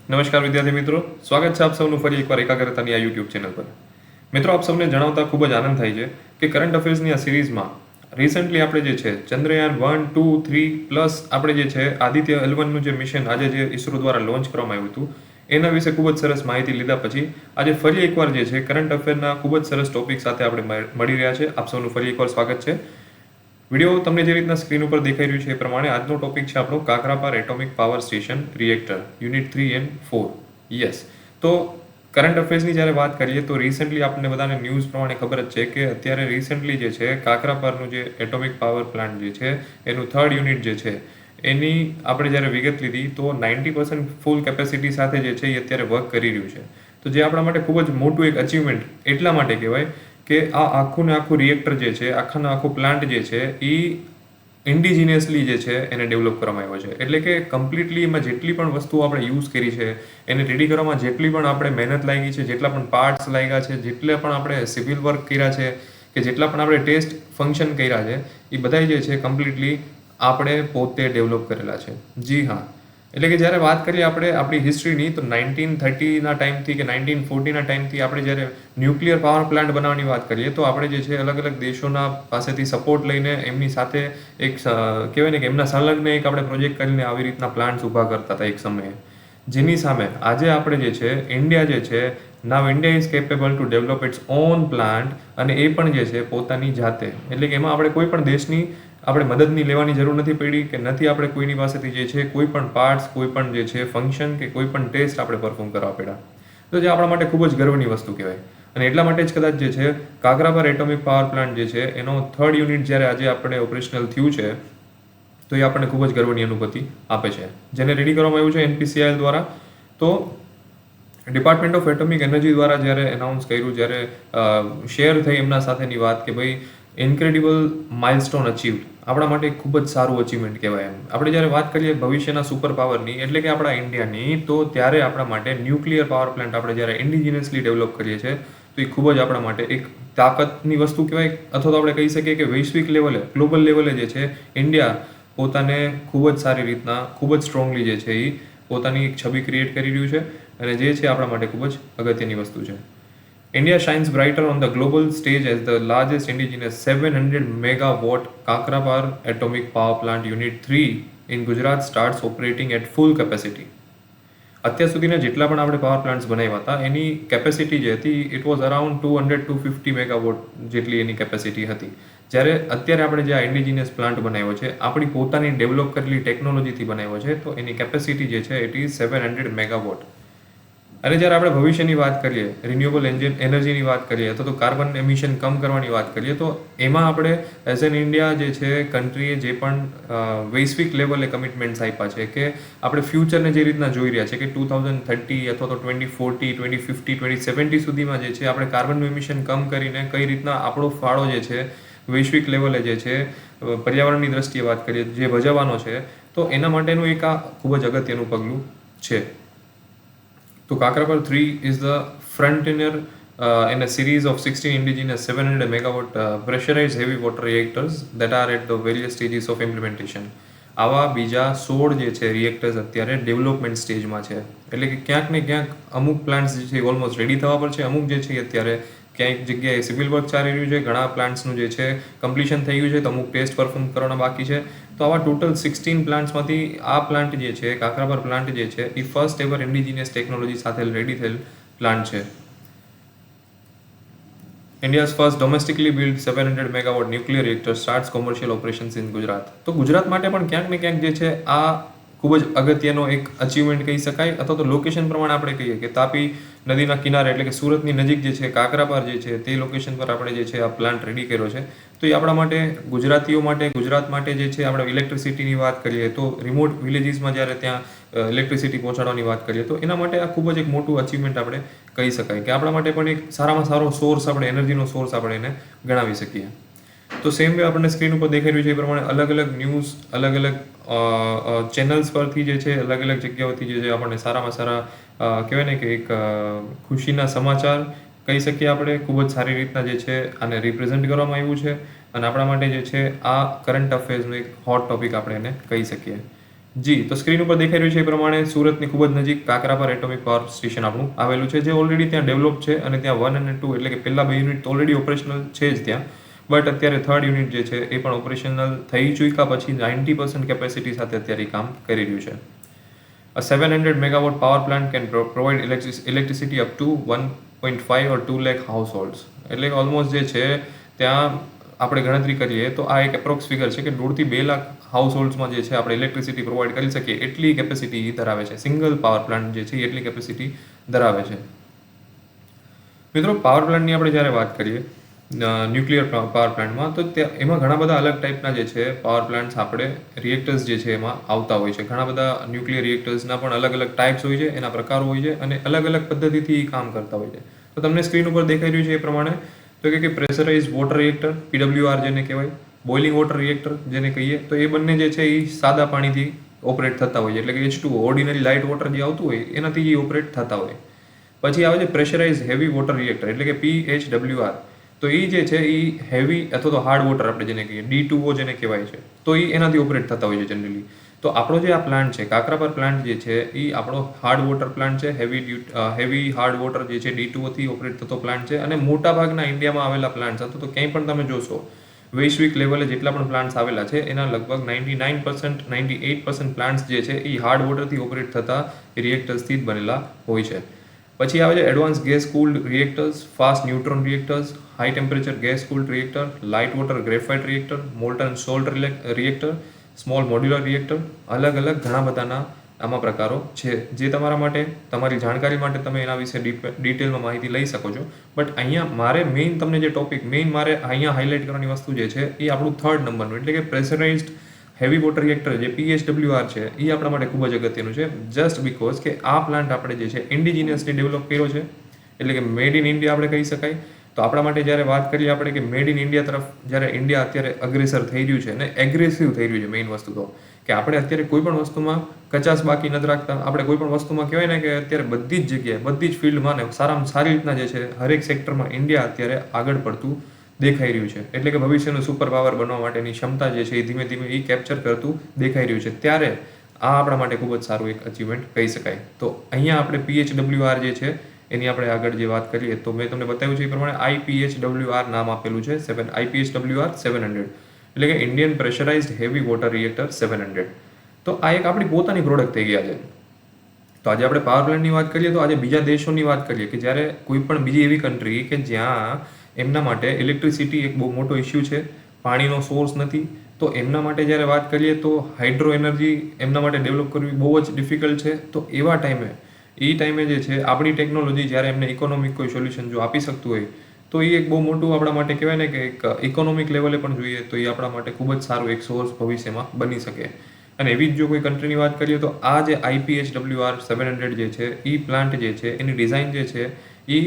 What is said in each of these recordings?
નમસ્કાર વિદ્યાર્થી મિત્રો, સ્વાગત છે આપ સૌનું ફરી એકવાર એકાગ્રતાની આ યુટ્યુબ ચેનલ પર. મિત્રો, આપ સૌને જણાવતા ખૂબ જ આનંદ થાય છે કે કરંટ અફેર્સની આ સિરીઝમાં રિસન્ટલી આપણે જે છે ચંદ્રયાન 1, 2, 3 પ્લસ આપણે જે છે આદિત્ય L1નું જે મિશન આજે જે ઇસરો દ્વારા લોન્ચ કરવામાં આવ્યું હતું એના વિશે ખૂબ જ સરસ માહિતી લીધા પછી આજે ફરી એકવાર જે છે કરંટ અફેરના ખૂબ જ સરસ ટોપિક સાથે આપણે મળી રહ્યા છે. આપ સૌનું ફરી એકવાર સ્વાગત છે. વિડીયો તમને જે રીતના સ્ક્રીન ઉપર દેખાઈ રહ્યું છે એ પ્રમાણે આજનો ટોપિક છે આપણો Kakrapar atomic power station reactor unit 3 and 4. Yes, તો કરંટ અફેર્સની જ્યારે વાત કરીએ તો રિસન્ટલી આપણને બધાને ન્યૂઝ પ્રમાણે ખબર જ છે કે અત્યારે રિસન્ટલી જે છે કાકરાપારનું જે એટોમિક પાવર પ્લાન્ટ જે છે એનું 3rd યુનિટ જે છે એની આપણે જ્યારે વિગત લીધી તો 90% ફૂલ કેપેસિટી સાથે જે છે એ અત્યારે વર્ક કરી રહ્યું છે. તો જે આપણા માટે ખૂબ જ મોટું એક અચીવમેન્ટ એટલા માટે કહેવાય કે આ આખું ને આખું રિએક્ટર જે છે, આખાનો આખો પ્લાન્ટ જે છે એ ઇન્ડિજિનિયસલી જે છે એને ડેવલપ કરવામાં આવ્યો છે. એટલે કે કમ્પ્લીટલી એમાં જેટલી પણ વસ્તુઓ આપણે યુઝ કરી છે એને રેડી કરવામાં જેટલી પણ આપણે મહેનત લાગી છે, જેટલા પણ પાર્ટ્સ લાગ્યા છે, જેટલા પણ આપણે સિવિલ વર્ક કર્યા છે કે જેટલા પણ આપણે ટેસ્ટ ફંક્શન કર્યા છે એ બધા જે છે કમ્પ્લીટલી આપણે પોતે ડેવલપ કરેલા છે. જી હા, એટલે કે જ્યારે વાત કરીએ આપણે આપણી હિસ્ટ્રીની તો 1930ના ટાઈમથી કે 1940ના ટાઈમથી આપણે જ્યારે ન્યુક્લિયર પાવર પ્લાન્ટ બનાવવાની વાત કરીએ તો આપણે જે છે અલગ અલગ દેશોના પાસેથી સપોર્ટ લઈને એમની સાથે એક કહેવાય ને કે એમના સંલગ્ન એક આપણે પ્રોજેક્ટ કરીને આવી રીતના પ્લાન્ટ્સ ઊભા કરતા હતા એક સમયે. જેની સામે આજે આપણે જે છે ઇન્ડિયા જે છે now India is capable to develop its own plant, અને એ પણ જે છે પોતાની જાતે. એટલે કે એમાં આપણે કોઈ પણ દેશની આપણે મદદની લેવાની જરૂર નથી પડી કે નથી આપણે કોઈની પાસેથી જે છે કોઈ પણ પાર્ટ્સ, કોઈ પણ જે છે ફંક્શન કે કોઈ પણ ટેસ્ટ આપણે પરફોર્મ કરવા પડ્યા. તો જે આપણા માટે ખૂબ જ ગર્વની વસ્તુ કહેવાય. અને એટલા માટે જ કદાચ જે છે કાકરાપાર એટોમિક પાવર પ્લાન્ટ જે છે એનો 3rd યુનિટ જ્યારે આજે આપણે ઓપરેશનલ થયું છે તો એ આપણને ખૂબ જ ગર્વની અનુભૂતિ આપે છે. જેને રેડી કરવામાં આવ્યું છે NPCIL દ્વારા. તો ડિપાર્ટમેન્ટ ઓફ એટોમિક એનર્જી દ્વારા જ્યારે એનાઉન્સ કર્યું, જ્યારે શેર થઈ એમના સાથેની વાત કે ભાઈ ઇન્ક્રેડિબલ માઇલસ્ટોન અચીવ્ડ, આપણા માટે ખૂબ જ સારું અચીવમેન્ટ કહેવાય. એમ આપણે જ્યારે વાત કરીએ ભવિષ્યના સુપર પાવરની એટલે કે આપણા ઇન્ડિયાની, તો ત્યારે આપણા માટે ન્યુક્લિયર પાવર પ્લાન્ટ આપણે જ્યારે ઇન્ડિજિનિયસલી ડેવલપ કરીએ છીએ તો એ ખૂબ જ આપણા માટે એક તાકાતની વસ્તુ કહેવાય. અથવા તો આપણે કહી શકીએ કે વૈશ્વિક લેવલે, ગ્લોબલ લેવલે જે છે ઇન્ડિયા પોતાને ખૂબ જ સારી રીતના, ખૂબ જ સ્ટ્રોંગલી જે છે એ પોતાની એક છબી ક્રિએટ કરી રહ્યું છે, અને જે છે આપણા માટે ખૂબ જ અગત્યની વસ્તુ છે. India shines brighter on the global stage as the largest indigenous 700 megawatt Kakrapar Atomic Power Plant Unit 3 in Gujarat starts operating at full capacity. અત્યાર સુધીના જેટલા પણ આપણે પાવર પ્લાન્ટ્સ બનાવ્યા હતા એની કેપેસિટી જે હતી it was around 200 to 50 megawatt જેટલી એની કેપેસિટી હતી. જ્યારે અત્યારે આપણે જે આ ઇન્ડિજિનિયસ પ્લાન્ટ બનાવ્યો છે, આપણી પોતાની ડેવલપ કરેલી ટેકનોલોજીથી બનાવ્યો છે, તો એની કેપેસિટી જે છે ઇટ ઇઝ 700 મેગાવોટ. અને જ્યારે આપણે ભવિષ્યની વાત કરીએ, રિન્યુએબલ એનર્જીની વાત કરીએ અથવા તો કાર્બન એમિશન કમ કરવાની વાત કરીએ, તો એમાં આપણે એઝ એન ઇન્ડિયા જે છે કન્ટ્રીએ જે પણ વૈશ્વિક લેવલે કમિટમેન્ટ્સ આપ્યા છે કે આપણે ફ્યુચરને જે રીતના જોઈ રહ્યા છે કે 2030 અથવા તો 2040, 2050, 2070 સુધીમાં જે છે આપણે કાર્બનનું એમિશન કમ કરીને કઈ રીતના આપણો ફાળો જે છે વૈશ્વિક લેવલે જે છે પર્યાવરણની દ્રષ્ટિએ વાત કરીએ જે ભજવવાનો છે, તો એના માટેનું એક આ ખૂબ જ અગત્યનું પગલું છે. તો Kakrapar 3 is the frontrunner in a series of 16 indigenous 700 megawatt pressurized heavy water reactors that are at the various stages of implementation. આવા બીજા 16 જે છે રિએક્ટર્સ અત્યારે ડેવલપમેન્ટ સ્ટેજમાં છે. એટલે કે ક્યાંક ને ક્યાંક અમુક પ્લાન્ટ્સ જે છે ઓલમોસ્ટ રેડી થવા પર છે, અમુક જે છે અત્યારે ક્યાંક જગ્યાએ સિવિલ વર્ક ચાલી રહ્યું છે, ઘણા પ્લાન્ટ્સનું જે છે કમ્પ્લીશન થઈ ગયું છે, તો અમુક ટેસ્ટ પરફોર્મ કરવાના બાકી છે. તો આવા ટોટલ 16 પ્લાન્ટ્સમાંથી આ પ્લાન્ટ જે છે કાકરાપાર પ્લાન્ટ જે છે એ ફર્સ્ટ એવર ઇન્ડિજિનિયસ ટેકનોલોજી સાથે રેડી થયેલ પ્લાન્ટ છે. India's first domestically built 700 megawatt nuclear reactor starts commercial operations in Gujarat. તો ગુજરાત માટે પણ ક્યાંક ને ક્યાંક જે છે આ ખૂબ જ અગત્યનો એક અચીવમેન્ટ કહી શકાય. અથવા તો લોકેશન પ્રમાણે આપણે કહીએ કે તાપી નદીના કિનારે એટલે કે સુરતની નજીક જે છે કાકરાપાર જે છે તે લોકેશન પર આપણે જે છે આ પ્લાન્ટ રેડી કર્યો છે. તો એ આપણા માટે, ગુજરાતીઓ માટે, ગુજરાત માટે જે છે આપણે ઇલેક્ટ્રિસિટીની વાત કરીએ તો રિમોટ વિલેજીસમાં જ્યારે ત્યાં ઇલેક્ટ્રિસિટી પહોંચાડવાની વાત કરીએ તો એના માટે આ ખૂબ જ એક મોટું અચીવમેન્ટ આપણે કહી શકાય કે આપણા માટે પણ એક સારામાં સારો સોર્સ, આપણે એનર્જીનો સોર્સ આપણે એને ગણાવી શકીએ. તો સેમ વે આપણને સ્ક્રીન ઉપર દેખાઈ રહ્યું છે એ પ્રમાણે અલગ અલગ ન્યૂઝ, અલગ અલગ ચેનલ્સ પરથી જે છે અલગ અલગ જગ્યાઓથી જે છે આપણને સારામાં સારા કહેવાય ને કે એક ખુશીના સમાચાર કહી શકીએ આપણે. ખૂબ જ સારી રીતના જે છે આને રિપ્રેઝેન્ટ કરવામાં આવ્યું છે, અને આપણા માટે જે છે આ કરંટ અફેર્સનો એક હોટ ટોપિક આપણે એને કહી શકીએ. જી, તો સ્ક્રીન ઉપર દેખાઈ રહ્યું છે એ પ્રમાણે સુરતની ખૂબ જ નજીક કાકરાપર એટોમિક પાવર સ્ટેશન આપણું આવેલું છે, જે ઓલરેડી ત્યાં ડેવલપ છે અને ત્યાં 1 અને 2 એટલે કે પહેલા 2 યુનિટ ઓલરેડી ઓપરેશનલ છે જ ત્યાં. બટ અત્યારે થર્ડ યુનિટ જે છે એ પણ ઓપરેશનલ થઈ ચૂક્યા પછી 90% કેપેસિટી સાથે અત્યારે કામ કરી રહ્યું છે. A 700 megawatt power plant can provide electricity up to 1.5 or 2 lakh households. એટલે કે ઓલમોસ્ટ જે છે ત્યાં આપણે ગણતરી કરીએ તો આ એક એપ્રોક્સ ફિગર છે કે 1.5 થી 2 લાખ હાઉસહોલ્ડ્સમાં જે છે આપણે ઇલેક્ટ્રિસિટી પ્રોવાઈડ કરી શકીએ એટલી કેપેસિટી ધરાવે છે. સિંગલ પાવર પ્લાન્ટ જે છે એટલી કેપેસિટી ધરાવે છે. મિત્રો, પાવર પ્લાન્ટની આપણે જ્યારે વાત કરીએ ન્યુક્લિયર પાવર પ્લાન્ટમાં, તો એમાં ઘણા બધા અલગ ટાઈપના જે છે પાવર પ્લાન્ટ્સ આપણે રિએક્ટર્સ જે છે એમાં આવતા હોય છે. ઘણા બધા ન્યુક્લિયર રિએક્ટર્સના પણ અલગ અલગ ટાઈપ્સ હોય છે, એના પ્રકારો હોય છે અને અલગ અલગ પદ્ધતિથી કામ કરતા હોય છે. તો તમને સ્ક્રીન ઉપર દેખાઈ રહ્યું છે એ પ્રમાણે તો કે પ્રેશરાઇઝ વોટર રિએક્ટર PWR જેને કહેવાય, બોઇલિંગ વોટર રિએક્ટર જેને કહીએ, તો એ બંને જે છે એ સાદા પાણીથી ઓપરેટ થતા હોય છે, એટલે કે H2O ઓર્ડિનરી લાઇટ વોટર જે આવતું હોય એનાથી એ ઓપરેટ થતા હોય. પછી આવે છે પ્રેશરાઇઝ હેવી વોટર રિએક્ટર એટલે કે PHWR. તો એ જે છે એ હેવી અથવા તો હાર્ડ વોટર આપણે જેને કહીએ D2O જેને કહેવાય છે, તો એ એનાથી ઓપરેટ થતા હોય છે જનરલી. તો આપણો જે આ પ્લાન્ટ છે કાકરાપર પ્લાન્ટ જે છે એ આપણો હાર્ડ વોટર પ્લાન્ટ છે, હેવી હાર્ડ વોટર જે છે D2O થી ઓપરેટ થતો પ્લાન્ટ છે. અને મોટાભાગના ઇન્ડિયામાં આવેલા પ્લાન્ટ્સ અથવા તો ક્યાંય પણ તમે જોશો વૈશ્વિક લેવલે જેટલા પણ પ્લાન્ટ્સ આવેલા છે એના લગભગ 99% 98% પ્લાન્ટ્સ જે છે એ હાર્ડ વોટરથી ઓપરેટ થતા રિએક્ટર્સથી જ બનેલા હોય છે. પછી આવે છે advance gas cooled reactors, fast neutron reactors, high temperature gas cooled reactor, light water graphite reactor, Moulton salt reactor, small modular reactor. અલગ અલગ ઘણા બધાના આમાં પ્રકારો છે, જે તમારા માટે તમારી જાણકારી માટે તમે એના વિશે ડિટેલમાં માહિતી લઈ શકો છો. બટ અહીંયા મારે મેઇન તમને જે ટોપિક મારે અહીંયા હાઇલાઇટ કરવાની વસ્તુ જે છે એ આપણું થર્ડ નંબરનું એટલે કે પ્રેશરાઇઝ્ડ હેવી વોટર રિએક્ટર જે PHWR છે એ આપણા માટે ખૂબ જ અગત્યનું છે. જસ્ટ બિકોઝ કે આ પ્લાન્ટ આપણે જે છે ઇન્ડિજિનિયસલી ડેવલપ કર્યો છે, એટલે કે મેડ ઇન ઇન્ડિયા આપણે કહી શકાય. તો આપણા માટે જ્યારે વાત કરીએ આપણે કે મેડ ઇન ઇન્ડિયા તરફ જ્યારે ઇન્ડિયા અત્યારે અગ્રેસર થઈ રહ્યું છે અને એગ્રેસિવ થઈ રહ્યું છે, મેઇન વસ્તુ તો કે આપણે અત્યારે કોઈ પણ વસ્તુમાં કચાશ બાકી નથી રાખતા. આપણે કોઈ પણ વસ્તુમાં કહેવાય ને કે અત્યારે બધી જ જગ્યાએ બધી જ ફિલ્ડમાં ને સારામાં સારી રીતના જે છે હરેક સેક્ટરમાં ઇન્ડિયા અત્યારે આગળ પડતું દેખાઈ રહ્યું છે. એટલે કે ભવિષ્યનું સુપર પાવર બનવા માટેની ક્ષમતા જે છે એ ધીમે ધીમે એ કેપ્ચર કરતું દેખાઈ રહ્યું છે. ત્યારે આ આપણા માટે ખૂબ જ સારું એક અચીવમેન્ટ કહી શકાય. તો અહીંયા આપણે PHWR જે છે એની આપણે આગળ જે વાત કરીએ તો મેં તમને બતાવ્યું છે એ પ્રમાણે IPHWR નામ આપેલું છે, IPHWR 700 એટલે કે Indian pressurised heavy water reactor 700. તો આ એક આપણી પોતાની પ્રોડક્ટ થઈ ગયા છે. તો આજે આપણે પાવર પ્લાન્ટની વાત કરીએ તો આજે બીજા દેશોની વાત કરીએ કે જ્યારે કોઈ પણ બીજી એવી કન્ટ્રી કે જ્યાં એમના માટે ઇલેક્ટ્રિસિટી એક બહુ મોટો ઇસ્યુ છે, પાણીનો સોર્સ નથી, તો એમના માટે જ્યારે વાત કરીએ તો હાઇડ્રો એનર્જી એમના માટે ડેવલપ કરવી બહુ જ ડિફિકલ્ટ છે. તો એવા ટાઈમે જે છે આપણી ટેકનોલોજી જ્યારે એમને ઇકોનોમિક કોઈ સોલ્યુશન જો આપી શકતું હોય તો એ એક બહુ મોટું આપણા માટે કહેવાય ને કે એક ઇકોનોમિક લેવલે પણ જોઈએ તો એ આપણા માટે ખૂબ જ સારું એક સોર્સ ભવિષ્યમાં બની શકે. અને એવી જ જો કોઈ કન્ટ્રીની વાત કરીએ તો આ જે IPHWR 700 જે છે એ પ્લાન્ટ જે છે એની ડિઝાઇન જે છે એ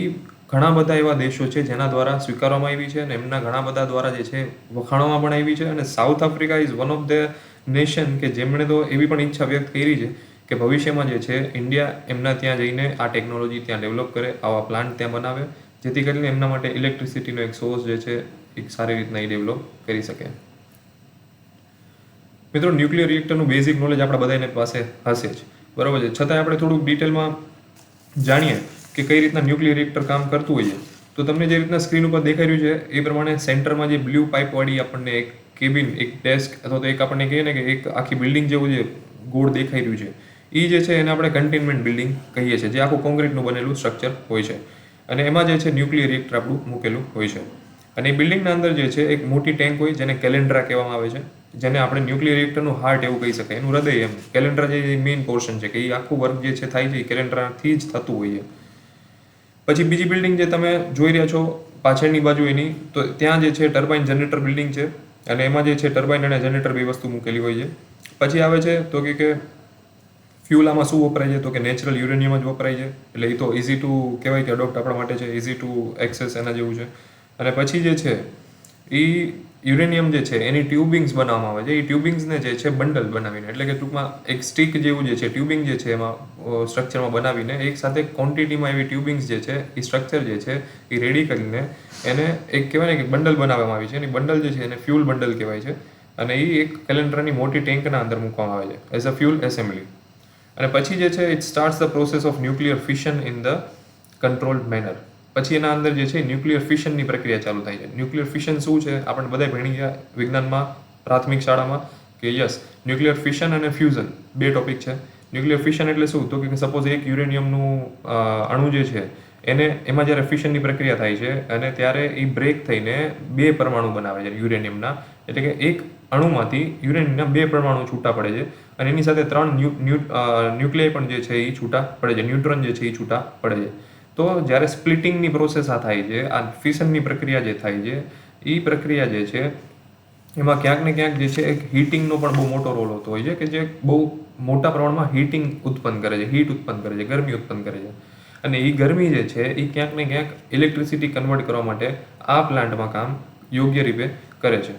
ઘણા બધા એવા દેશો છે જેના દ્વારા સ્વીકારવામાં આવી છે અને એમના ઘણા બધા દ્વારા જે છે વખાણવામાં પણ આવી છે. અને south Africa is one of the nation કે જેમણે તો એવી પણ ઈચ્છા વ્યક્ત કરી છે કે ભવિષ્યમાં જે છે ઇન્ડિયા એમના ત્યાં જઈને આ ટેકનોલોજી ત્યાં ડેવલપ કરે, આવા પ્લાન્ટ ત્યાં બનાવે, જેથી કરીને એમના માટે ઇલેક્ટ્રિસિટીનો એક સોર્સ જે છે એક સારી રીતના એ ડેવલપ કરી શકે. મિત્રો, ન્યુક્લિયર રિએક્ટરનું બેઝિક નોલેજ આપણા બધાને પાસે હશે જ, બરાબર છે. છતાંય આપણે થોડુંક ડિટેલમાં જાણીએ કે કઈ રીતના ન્યુક્લિયર રિએક્ટર કામ કરતું હોય છે. તો તમને જે રીતના સ્ક્રીન ઉપર દેખાઈ રહ્યું છે એ પ્રમાણે સેન્ટરમાં જે બ્લુ પાઇપવાળી આપણને એક કેબિન, એક ડેસ્ક અથવા તો એક આપણને કહીએ ને કે એક આખી બિલ્ડિંગ જેવું જે ગોળ દેખાઈ રહ્યું છે એ જે છે એને આપણે કન્ટેનમેન્ટ બિલ્ડિંગ કહીએ છીએ, જે આખું કોન્ક્રીટનું બનેલું સ્ટ્રક્ચર હોય છે. અને એમાં જે છે ન્યુક્લિયર રિએક્ટર આપણું મૂકેલું હોય છે. અને એ બિલ્ડિંગના અંદર જે છે એક મોટી ટેન્ક હોય જેને કેલેન્ડ્રા કહેવામાં આવે છે, જેને આપણે ન્યુક્લિયર રિએક્ટરનું હાર્ટ એવું કહી શકાય, એનું હૃદય એમ. કેલેન્ડ્રા જે મેઇન પોર્શન છે કે એ આખું વર્ક જે છે થાય છે એ કેલેન્ડ્રાથી જ થતું હોય છે. પછી બીજી બિલ્ડિંગ જે તમે જોઈ રહ્યા છો પાછળની બાજુ એની, તો ત્યાં જે છે ટર્બાઇન જનરેટર બિલ્ડિંગ છે અને એમાં જે છે ટર્બાઇન અને જનરેટર બે વસ્તુ મૂકેલી હોય છે. પછી આવે છે તો કે ફ્યુલ આમાં શું વપરાય છે તો કે નેચરલ યુરેનિયમ જ વપરાય છે, એટલે એ તો ઇઝી ટુ કહેવાય કે અડોપ્ટ આપણા માટે છે, ઇઝી ટુ એક્સેસ એના જેવું છે. અને પછી જે છે એ યુરેનિયમ જે છે એની ટ્યુબિંગ્સ બનાવવામાં આવે છે. એ ટ્યુબિંગ્સને જે છે બંડલ બનાવીને, એટલે કે ટૂંકમાં એક સ્ટીક જેવું જે છે ટ્યુબિંગ જે છે એમાં સ્ટ્રક્ચરમાં બનાવીને એક સાથે ક્વોન્ટિટીમાં એવી ટ્યુબિંગ્સ જે છે એ સ્ટ્રક્ચર જે છે એ રેડી કરીને એને એક કહેવાય ને કે બંડલ બનાવવામાં આવી છે. એની બંડલ જે છે એને ફ્યુલ બંડલ કહેવાય છે. અને એ એક કેલેન્ડરની મોટી ટેન્કના અંદર મૂકવામાં આવે છે એઝ અ ફ્યુલ એસેમ્બલી. અને પછી જે છે it starts the process of nuclear fission in the controlled manner. પછી એના અંદર જે છે ન્યુક્લિયર ફિશનની પ્રક્રિયા ચાલુ થાય છે. ન્યુક્લિયર ફિશન શું છે આપણે બધા ભણી ગયા વિજ્ઞાનમાં પ્રાથમિક શાળામાં કે યસ ન્યુક્લિયર ફિશન અને ફ્યુઝન બે ટોપિક છે. ન્યુક્લિયર ફિશન એટલે શું તો કે સપોઝ એક યુરેનિયમનું અણુ જે છે એને એમાં જ્યારે ફિશનની પ્રક્રિયા થાય છે અને ત્યારે એ બ્રેક થઈને બે પરમાણુ બનાવે છે યુરેનિયમના. એટલે કે એક અણુમાંથી યુરેનિયમના બે પરમાણુ છૂટા પડે છે અને એની સાથે 3 ન્યુક્લિયર પણ જે છે એ છૂટા પડે છે, ન્યુટ્રોન જે છે એ છૂટા પડે છે. તો જ્યારે સ્પ્લિટિંગની પ્રોસેસ આ થાય છે, આ ફિશનની પ્રક્રિયા જે થાય છે એ પ્રક્રિયા જે છે એમાં ક્યાંક ને ક્યાંક જે છે એક હીટિંગનો પણ બહુ મોટો રોલ હોતો હોય છે કે જે બહુ મોટા પ્રમાણમાં હીટિંગ ઉત્પન્ન કરે છે, હીટ ઉત્પન્ન કરે છે, ગરમી ઉત્પન્ન કરે છે. અને એ ગરમી જે છે એ ક્યાંક ને ક્યાંક ઇલેક્ટ્રિસિટી કન્વર્ટ કરવા માટે આ પ્લાન્ટમાં કામ યોગ્ય રીતે કરે છે.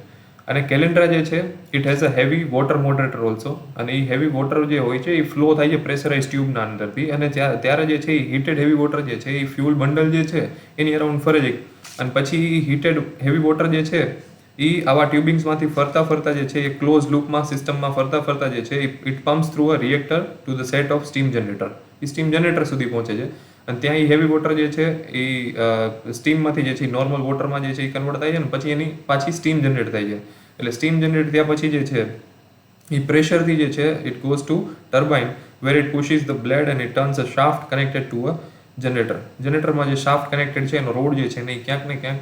અને કેલેન્ડ્રા જે છે it has a heavy water moderator also. અને એ હેવી વોટર જે હોય છે એ ફ્લો થાય છે પ્રેશરાઇઝ ટ્યુબના અંદરથી અને ત્યારે જે છે એ હીટેડ હેવી વોટર જે છે એ ફ્યુલ બંડલ જે છે એની અરાઉન્ડ ફરે છે. અને પછી હીટેડ હેવી વોટર જે છે એ આવા ટ્યુબિંગ્સમાંથી ફરતા જે છે એ ક્લોઝ લૂપમાં સિસ્ટમમાં ફરતા જે છે it pumps through a reactor to the set of steam generator. A steam generator સુધી પહોંચે છે અને ત્યાં એ હેવી વોટર જે છે એ સ્ટીમમાંથી જે છે નોર્મલ વોટરમાં જે છે એ કન્વર્ટ થાય છે અને પછી એની પાછી સ્ટીમ જનરેટ થાય છે. એટલે સ્ટીમ જનરેટ થયા પછી જે છે એ પ્રેશરથી જે છે it goes to turbine where it pushes the blade and it turns a shaft connected to a generator. જનરેટરમાં જે શાફ્ટ કનેક્ટેડ છે એનો રોડ જે છે ને એ ક્યાંક ને ક્યાંક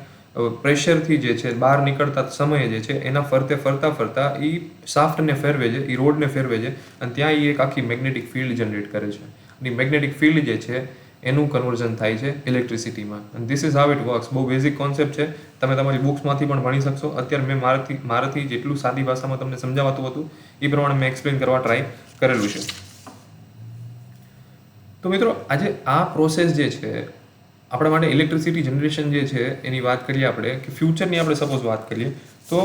પ્રેશરથી જે છે બહાર નીકળતા સમયે જે છે એના ફરતા એ શાફ્ટને ફેરવે છે, એ રોડને ફેરવે છે અને ત્યાં એ એક આખી મેગ્નેટિક ફિલ્ડ જનરેટ કરે છે. અને મેગ્નેટિક ફિલ્ડ જે છે એનું કન્વર્ઝન થાય છે ઇલેક્ટ્રિસિટીમાં. અને this is how it works. બહુ બેઝિક કોન્સેપ્ટ છે, તમે તમારી બુક્સમાંથી પણ ભણી શકશો. અત્યારે મેં મારાથી જેટલું સાદી ભાષામાં તમને સમજાવતું હતું એ પ્રમાણે મેં એક્સપ્લેન કરવા ટ્રાય કરેલું છે. તો મિત્રો આજે આ પ્રોસેસ જે છે આપણા માટે ઇલેક્ટ્રિસિટી જનરેશન જે છે એની વાત કરીએ આપણે કે ફ્યુચરની આપણે સપોઝ વાત કરીએ તો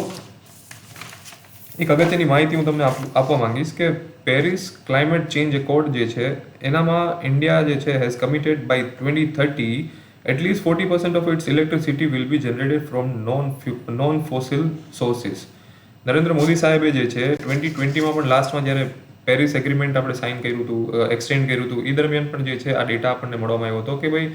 એક અગત્યની માહિતી હું તમને આપવા માંગીશ કે પેરિસ ક્લાઇમેટ ચેન્જ એકોર્ડ જે છે એનામાં ઇન્ડિયા જે છે has committed by 2030 at least 40% of its electricity will be generated from non fossil sources. Narendra Modi સાહેબે જે છે 2020માં પણ લાસ્ટમાં જ્યારે પેરિસ એગ્રીમેન્ટ આપણે સાઇન કર્યું હતું, એક્સટેન્ડ કર્યું હતું, એ દરમિયાન પણ જે છે આ ડેટા આપણને મળવામાં આવ્યો હતો કે ભાઈ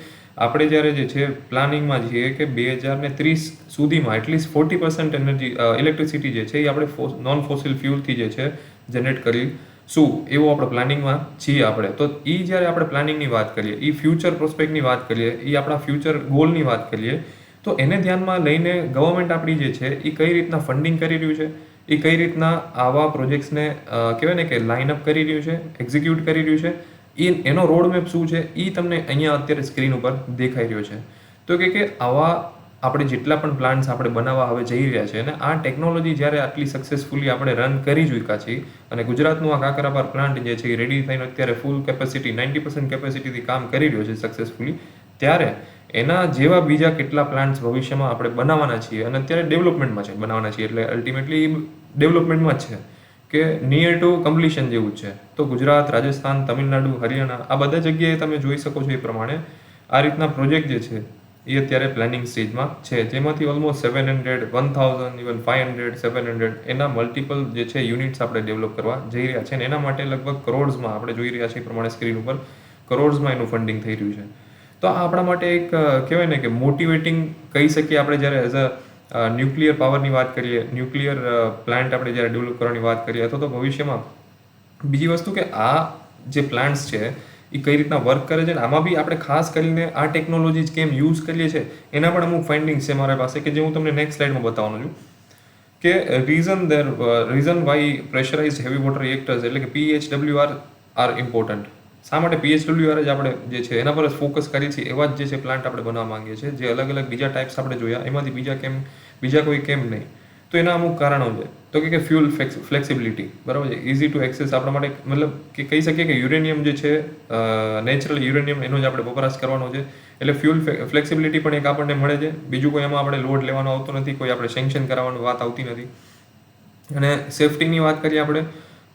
આપણે જ્યારે જે છે પ્લાનિંગમાં છીએ કે 2030 સુધીમાં એટલીસ્ટ 40% એનર્જી ઇલેક્ટ્રિસિટી જે છે એ આપણે નોન ફોસિલ ફ્યુલથી જે છે જનરેટ કરીશું એવું આપણે પ્લાનિંગમાં છીએ આપણે. તો એ જ્યારે આપણે પ્લાનિંગની વાત કરીએ, એ ફ્યુચર પ્રોસ્પેક્ટની વાત કરીએ, એ આપણા ફ્યુચર ગોલની વાત કરીએ તો એને ધ્યાનમાં લઈને ગવર્મેન્ટ આપણી જે છે એ કઈ રીતના ફંડિંગ કરી રહ્યું છે, એ કઈ રીતના આવા પ્રોજેક્ટ્સને કહેવાય ને કે લાઇનઅપ કરી રહ્યું છે, એક્ઝિક્યુટ કરી રહ્યું છે, એનો રોડમેપ શું છે એ તમને અહીંયા અત્યારે સ્ક્રીન ઉપર દેખાઈ રહ્યો છે. તો કે આવા આપણે જેટલા પણ પ્લાન્ટ્સ આપણે બનાવવા હવે જઈ રહ્યા છે અને આ ટેકનોલોજી જ્યારે આટલી સક્સેસફુલી આપણે રન કરી ચૂક્યા છીએ અને ગુજરાતનું આ કાકરાપાર પ્લાન્ટ જે છે એ રેડી થઈને અત્યારે ફૂલ કેપેસિટી 90% કેપેસિટીથી કામ કરી રહ્યો છે સક્સેસફુલી, ત્યારે એના જેવા બીજા કેટલા પ્લાન્ટ્સ ભવિષ્યમાં આપણે બનાવવાના છીએ અને અત્યારે ડેવલપમેન્ટમાં છે બનાવવાના છીએ. એટલે અલ્ટિમેટલી ડેવલપમેન્ટમાં જ છે કે નિયર ટુ કમ્પ્લીશન જેવું જ છે. તો ગુજરાત, રાજસ્થાન, તમિલનાડુ, હરિયાણા આ બધા જગ્યાએ તમે જોઈ શકો છો એ પ્રમાણે આ રીતના પ્રોજેક્ટ જે છે એ અત્યારે પ્લાનિંગ સ્ટેજમાં છે, જેમાંથી ઓલમોસ્ટ 700, 1000, ઇવન 500, 700 એના મલ્ટિપલ જે છે યુનિટ્સ આપણે ડેવલપ કરવા જઈ રહ્યા છે અને એના માટે લગભગ કરોડ્સમાં આપણે જોઈ રહ્યા છીએ એ પ્રમાણે સ્ક્રીન ઉપર કરોડ્સમાં એનું ફંડિંગ થઈ રહ્યું છે. તો આ આપણા માટે એક કહેવાય ને કે મોટિવેટિંગ કહી શકીએ આપણે જ્યારે એઝ અ ન્યુક્લિયર પાવરની વાત કરીએ, ન્યુક્લિયર પ્લાન્ટ આપણે જ્યારે ડેવલપ કરવાની વાત કરીએ અથવા તો ભવિષ્યમાં બીજી વસ્તુ કે આ જે પ્લાન્ટ્સ છે એ કઈ રીતના વર્ક કરે છે અને આમાં બી આપણે ખાસ કરીને આ ટેકનોલોજી કેમ યુઝ કરીએ છીએ એના પણ અમુક ફાઇન્ડિંગ્સ છે મારા પાસે કે જે હું તમને નેક્સ્ટ સ્લાઇડમાં બતાવવાનો છું કે reason Y pressurise heavy water reactors એટલે કે PHWR આર ઇમ્પોર્ટન્ટ. શા માટે PHWR જ આપણે જે છે એના પર જ ફોકસ કરીએ છીએ એવા જ જે છે પ્લાન્ટ આપણે બનાવવા માંગીએ છીએ. જે અલગ અલગ બીજા ટાઈપ્સ આપણે જોયા એમાંથી બીજા કોઈ કેમ નહીં, તો એના અમુક કારણો છે. તો કે ફ્યુલ ફ્લેક્સિબિલિટી, બરાબર છે, ઇઝી ટુ એક્સેસ આપણા માટે, મતલબ કે કહી શકીએ કે યુરેનિયમ જે છે નેચરલ યુરેનિયમ એનો જ આપણે વપરાશ કરવાનો છે એટલે ફ્યુલ ફ્લેક્સિબિલિટી પણ એક આપણને મળે છે. બીજું કોઈ એમાં આપણે લોડ લેવાનો આવતો નથી, કોઈ આપણે સેન્કશન કરાવવાની વાત આવતી નથી. અને સેફ્ટીની વાત કરીએ આપણે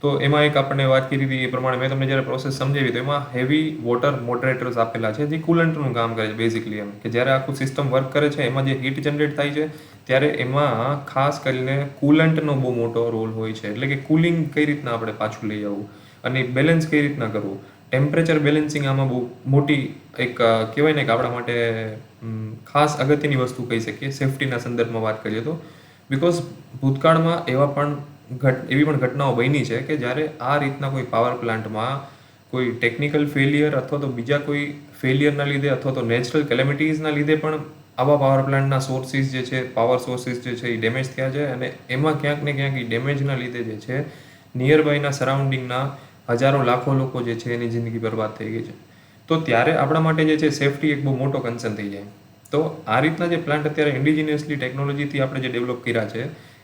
તો એમાં એક આપણને વાત કરી હતી એ પ્રમાણે મેં તમને જ્યારે પ્રોસેસ સમજાવી તો એમાં હેવી વોટર મોડરેટર્સ આપેલા છે જે કુલન્ટનું કામ કરે છે બેઝિકલી એમ કે જ્યારે આખું સિસ્ટમ વર્ક કરે છે એમાં જે હીટ જનરેટ થાય છે ત્યારે એમાં ખાસ કરીને કુલન્ટનો બહુ મોટો રોલ હોય છે. એટલે કે કુલિંગ કઈ રીતના આપણે પાછું લઈ આવવું અને બેલેન્સ કઈ રીતના કરવું, ટેમ્પરેચર બેલેન્સિંગ આમાં બહુ મોટી એક કહેવાય ને કે આપણા માટે ખાસ અગત્યની વસ્તુ કહી શકીએ સેફટીના સંદર્ભમાં વાત કરીએ તો. બિકોઝ ભૂતકાળમાં એવી પણ ઘટનાઓ બની છે કે જ્યારે આ રીતના કોઈ પાવર પ્લાન્ટમાં કોઈ ટેકનિકલ ફેલિયર અથવા તો બીજા કોઈ ફેલિયરના લીધે અથવા તો નેચરલ કેલેમિટીઝના લીધે પણ આવા પાવર પ્લાન્ટના સોર્સિસ જે છે, પાવર સોર્સિસ જે છે એ ડેમેજ થયા છે અને એમાં ક્યાંક ને ક્યાંક એ ડેમેજના લીધે જે છે નિયર બાયના સરાઉન્ડિંગના હજારો લાખો લોકો જે છે એની જિંદગી બરબાદ થઈ ગઈ છે. તો ત્યારે આપણા માટે જે છે સેફટી એક બહુ મોટો કન્સર્ન થઈ જાય. તો આ રીતના જે પ્લાન્ટ અત્યારે ઇન્ડિજિનિયસલી ટેકનોલોજીથી આપણે જે ડેવલપ કર્યા છે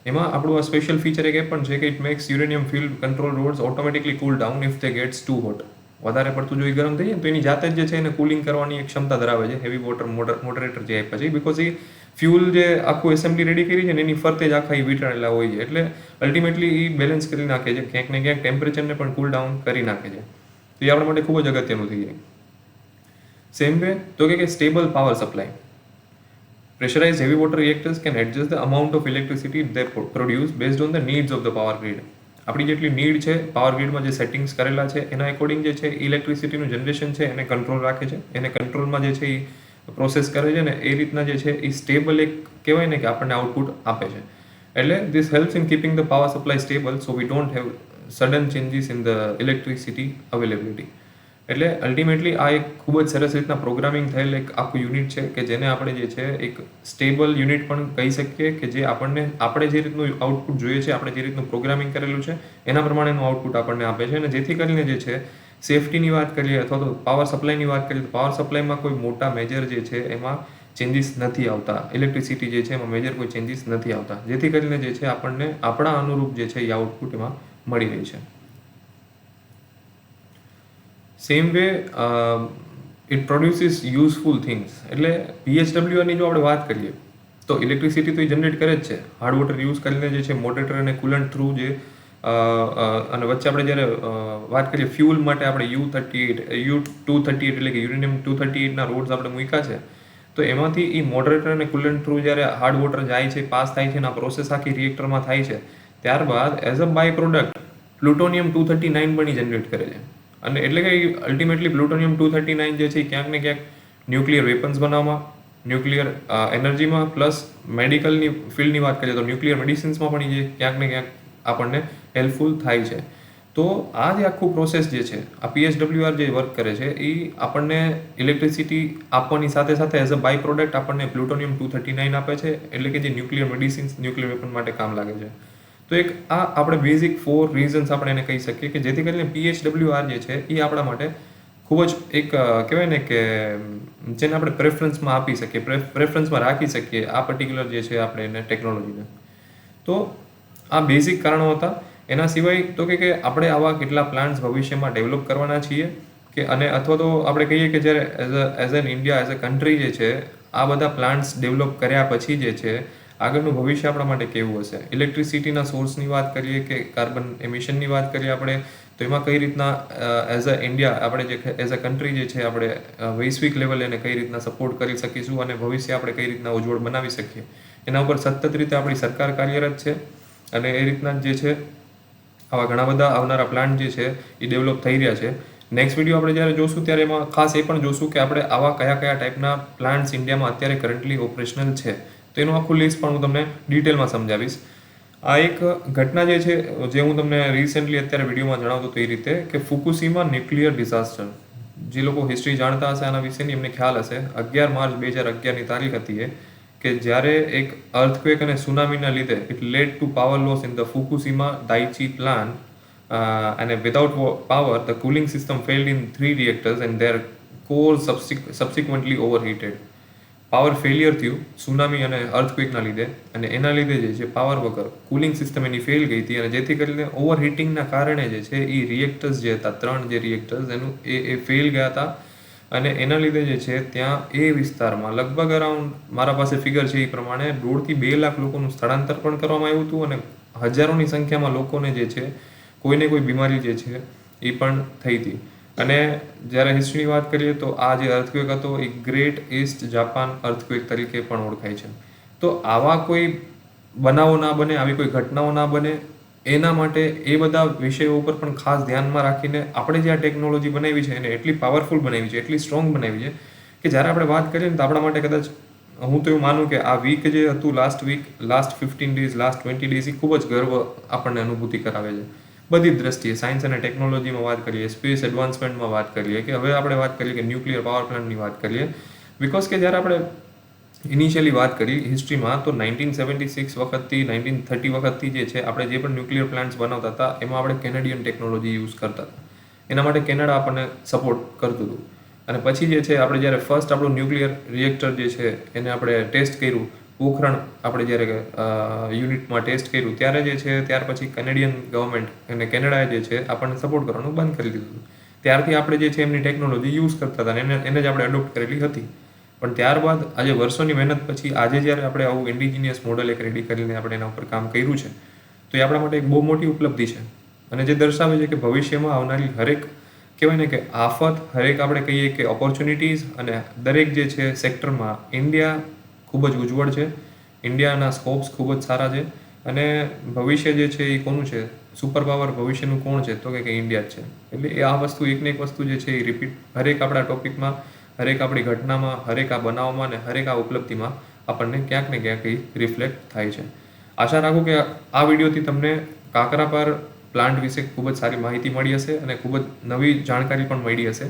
એમાં આપણું આ સ્પેશિયલ ફીચર એક એ પણ છે કે it makes uranium field control rods automatically cool down if they gets too hot. વધારે પડતું જો એ ગરમ થઈ જાય તો એની જાતે જ જે છે એને કુલિંગ કરવાની એક ક્ષમતા ધરાવે છે હેવી વોટર મોડરેટર જે આપ્યા છે. બિકોઝ એ ફ્યુલ જે આખું એસેમ્બલી રેડી કરી છે ને એની ફરતે જ આખા એ વીંટળેલા હોય છે એટલે અલ્ટિમેટલી એ બેલેન્સ કરી નાખે છે, ક્યાંક ને ક્યાંક ટેમ્પરેચરને પણ કૂલ ડાઉન કરી નાખે છે. તો એ આપણા માટે ખૂબ જ અગત્યનું થઈ જાય. સેમ વે તો કે stable power supply. Pressurized heavy water reactors can adjust the amount of electricity they produce based on the needs of the power grid. આપણી જેટલી નીડ છે પાવર ગ્રીડમાં જે સેટિંગ્સ કરેલા છે એના એકોર્ડિંગ જે છે ઇલેક્ટ્રિસિટીનું જનરેશન છે એને કંટ્રોલ રાખે છે, એને કંટ્રોલમાં જે છે એ પ્રોસેસ કરે છે ને એ રીતના જે છે એ સ્ટેબલ એક કહેવાય ને કે આપણને આઉટપુટ આપે છે. એટલે this helps in keeping the power supply stable so we don't have sudden changes in the electricity availability. એટલે અલ્ટિમેટલી આ એક ખૂબ જ સરસ રીતના પ્રોગ્રામિંગ થયેલ એક આખું યુનિટ છે કે જેને આપણે જે છે એક સ્ટેબલ યુનિટ પણ કહી શકીએ કે જે આપણે જે રીતનું આઉટપુટ જોઈએ છે, આપણે જે રીતનું પ્રોગ્રામિંગ કરેલું છે એના પ્રમાણેનું આઉટપુટ આપણને આપે છે. અને જેથી કરીને જે છે સેફટીની વાત કરીએ અથવા તો પાવર સપ્લાયની વાત કરીએ તો પાવર સપ્લાયમાં કોઈ મોટા મેજર જે છે એમાં ચેન્જીસ નથી આવતા. ઇલેક્ટ્રિસિટી જે છે એમાં મેજર કોઈ ચેન્જીસ નથી આવતા, જેથી કરીને જે છે આપણને આપણા અનુરૂપ જે છે એ આઉટપુટ એમાં મળી રહી છે. Same way it produces useful things. એટલે PHWRની જો આપણે વાત કરીએ તો ઇલેક્ટ્રિસિટી તો એ જનરેટ કરે જ છે હાર્ડ વોટર યુઝ કરીને જે છે મોડરેટર અને કુલન્ટ થ્રુ જે અને વચ્ચે આપણે જ્યારે વાત કરીએ ફ્યુલ માટે આપણે U238 એટલે કે યુરેનિયમ 238ના રોડ્સ આપણે મૂક્યા છે. તો એમાંથી એ મોડરેટર અને કુલન્ટ થ્રુ જ્યારે હાર્ડ વોટર જાય છે, પાસ થાય છે અને આ પ્રોસેસ આખી રિએક્ટરમાં થાય છે, ત્યારબાદ as a by product plutonium 239 પણ જનરેટ કરે છે. અને એટલે કે અલ્ટિમેટલી પ્લુટોનિયમ 239 જે છે એ ક્યાંક ને ક્યાંક ન્યુક્લિયર વેપન્સ બનાવવામાં, ન્યુક્લિયર એનર્જીમાં પ્લસ મેડિકલની ફિલ્ડની વાત કરીએ તો ન્યુક્લિયર મેડિસિન્સમાં પણ એ ક્યાંક ને ક્યાંક આપણને હેલ્પફુલ થાય છે. તો આ જે આખું પ્રોસેસ જે છે આ PHWR જે વર્ક કરે છે એ આપણને ઇલેક્ટ્રિસિટી આપવાની સાથે સાથે એઝ અ બાય પ્રોડક્ટ આપણને પ્લુટોનિયમ 239 આપે છે. એટલે કે જે ન્યુક્લિયર મેડિસિન્સ, ન્યુક્લિયર વેપન માટે કામ લાગે છે. તો એક આ આપણે બેઝિક 4 રીઝન્સ આપણે એને કહી શકીએ કે જેથી કરીને PHWR જે છે એ આપણા માટે ખૂબ જ એક કહેવાય ને કે જેને આપણે પ્રેફરન્સમાં આપી શકીએ, પ્રેફરન્સમાં રાખી શકીએ આ પર્ટિક્યુલર જે છે આપણે એને ટેકનોલોજીને. તો આ બેઝિક કારણો હતા. એના સિવાય તો કે આપણે આવા કેટલા પ્લાન્ટ્સ ભવિષ્યમાં ડેવલપ કરવાના છીએ કે અને અથવા તો આપણે કહીએ કે જ્યારે as an India as a country જે છે આ બધા પ્લાન્ટ્સ ડેવલપ કર્યા પછી જે છે આગળનું ભવિષ્ય આપણા માટે કેવું હશે. ઇલેક્ટ્રિસિટીના સોર્સની વાત કરીએ કે કાર્બન એમિશનની વાત કરીએ આપણે તો એમાં કઈ રીતના એઝ અ ઇન્ડિયા આપણે જે એઝ અ કન્ટ્રી જે છે આપણે વૈશ્વિક લેવલે એને કઈ રીતના સપોર્ટ કરી શકીશું અને ભવિષ્ય આપણે કઈ રીતના ઉજ્જવળ બનાવી શકીએ એના ઉપર સતત રીતે આપણી સરકાર કાર્યરત છે. અને એ રીતના જે છે આવા ઘણા બધા આવનારા પ્લાન્ટ જે છે એ ડેવલપ થઈ રહ્યા છે. નેક્સ્ટ વિડીયો આપણે જ્યારે જોશું ત્યારે એમાં ખાસ એ પણ જોશું કે આપણે આવા કયા કયા ટાઈપના પ્લાન્ટ્સ ઇન્ડિયામાં અત્યારે કરન્ટલી ઓપરેશનલ છે. તો એનું આખું લિસ્ટ પણ હું તમને ડિટેલમાં સમજાવીશ. આ એક ઘટના જે છે જે હું તમને રિસેન્ટલી અત્યારે વિડીયોમાં જણાવતો હતો એ રીતે કે ફુકુશીમા ન્યુક્લિયર ડિઝાસ્ટર. જે લોકો હિસ્ટ્રી જાણતા હશે આના વિશેની એમને ખ્યાલ હશે 11 માર્ચ 2011ની તારીખ હતી એ કે જ્યારે એક અર્થક્વેક અને સુનામીના લીધે it led to power loss in the Fukushima Daiichi plant અને without power the cooling system failed in 3 reactors and their cores subsequently overheated. Power failure થયું સુનામી અને અર્થક્વેકના લીધે અને એના લીધે જે છે પાવર વગર કુલિંગ સિસ્ટમ એની ફેલ ગઈ હતી અને જેથી કરીને ઓવરહીટિંગના કારણે જે છે એ રિએક્ટર્સ જે હતા 3 જે રિએક્ટર્સ એનું એ ફેલ ગયા હતા. અને એના લીધે જે છે ત્યાં એ વિસ્તારમાં લગભગ અરાઉન્ડ મારા પાસે ફિગર છે એ પ્રમાણે 1.5 થી 2 લાખ લોકોનું સ્થળાંતર પણ કરવામાં આવ્યું હતું અને હજારોની સંખ્યામાં લોકોને જે છે કોઈને કોઈ બીમારી જે છે એ પણ થઈ હતી. અને જ્યારે હિસ્ટ્રીની વાત કરીએ તો આ જે અર્થક્વેક હતો એ ગ્રેટ ઈસ્ટ જાપાન અર્થક્વેક તરીકે પણ ઓળખાય છે. તો આવા કોઈ બનાવો ના બને, આવી કોઈ ઘટનાઓ ના બને, એના માટે એ બધા વિષયો ઉપર પણ ખાસ ધ્યાનમાં રાખીને આપણે જે આ ટેકનોલોજી બનાવી છે એને એટલી પાવરફુલ બનાવી છે, એટલી સ્ટ્રોંગ બનાવી છે કે જ્યારે આપણે વાત કરીએ ને તો આપણા માટે કદાચ હું તો એવું માનું કે આ વીક જે હતું, last week, last 15 days, last 20 days, એ ખૂબ જ ગર્વ આપણને અનુભૂતિ કરાવે છે બધી જ દ્રષ્ટિએ. સાયન્સ અને ટેકનોલોજીમાં વાત કરીએ, સ્પેસ એડવાન્સમેન્ટમાં વાત કરીએ, કે હવે આપણે વાત કરીએ કે ન્યુક્લિયર પાવર પ્લાન્ટની વાત કરીએ. બિકોઝ કે જ્યારે આપણે ઇનિશિયલી વાત કરી હિસ્ટ્રીમાં તો 1976 વખતથી 1930 વખતથી જે છે આપણે જે પણ ન્યુક્લિયર પ્લાન્ટ્સ બનાવતા હતા એમાં આપણે કેનેડિયન ટેકનોલોજી યુઝ કરતા હતા. એના માટે કેનેડા આપણને સપોર્ટ કરતું હતું. અને પછી જે છે આપણે જ્યારે ફર્સ્ટ આપણું ન્યુક્લિયર રિએક્ટર જે છે એને આપણે ટેસ્ટ કર્યું, પોખરણ આપણે જ્યારે યુનિટમાં ટેસ્ટ કર્યું ત્યારે જે છે ત્યાર પછી કેનેડિયન ગવર્મેન્ટ અને કેનેડાએ જે છે આપણને સપોર્ટ કરવાનું બંધ કરી દીધું. ત્યારથી આપણે જે છે એમની ટેકનોલોજી યુઝ કરતા હતા અને એને જ આપણે એડોપ્ટ કરેલી હતી. પણ ત્યારબાદ આજે વર્ષોની મહેનત પછી આજે જ્યારે આપણે આવું ઇન્ડિજિનિયસ મોડલ એક રેડી કરીને આપણે એના ઉપર કામ કર્યું છે તો એ આપણા માટે એક બહુ મોટી ઉપલબ્ધિ છે. અને જે દર્શાવે છે કે ભવિષ્યમાં આવનારી હરેક કહેવાય ને કે આફત, હરેક આપણે કહીએ કે ઓપોર્ચ્યુનિટીઝ અને દરેક જે છે સેક્ટરમાં ઇન્ડિયા ખૂબ જ ઉજ્જવળ છે. ઇન્ડિયાના સ્કોપ્સ ખૂબ જ સારા છે. અને ભવિષ્ય જે છે એ કોનું છે, સુપર પાવર ભવિષ્યનું કોણ છે તો કે ઇન્ડિયા જ છે. એટલે એ આ વસ્તુ એકને એક વસ્તુ જે છે એ રિપીટ હરેક આપણા ટોપિકમાં, હરેક આપણી ઘટનામાં, હરેક આ બનાવમાં અને હરેક આ ઉપલબ્ધિમાં આપણને ક્યાંક ને ક્યાંક રિફ્લેક્ટ થાય છે. આશા રાખું કે આ વિડીયોથી તમને કાકરાપાર પ્લાન્ટ વિશે ખૂબ જ સારી માહિતી મળી હશે અને ખૂબ જ નવી જાણકારી પણ મળી હશે.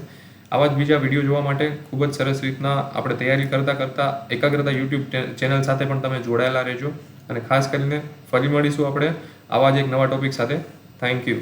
આવા જ બીજા વિડીયો જોવા માટે ખૂબ જ સરસ રીતના આપણે તૈયારી કરતાં એકાગ્રતા યુટ્યુબ ચેનલ સાથે પણ તમે જોડાયેલા રહેજો. અને ખાસ કરીને ફરી મળીશું આપણે આવા જ એક નવા ટોપિક સાથે. Thank you.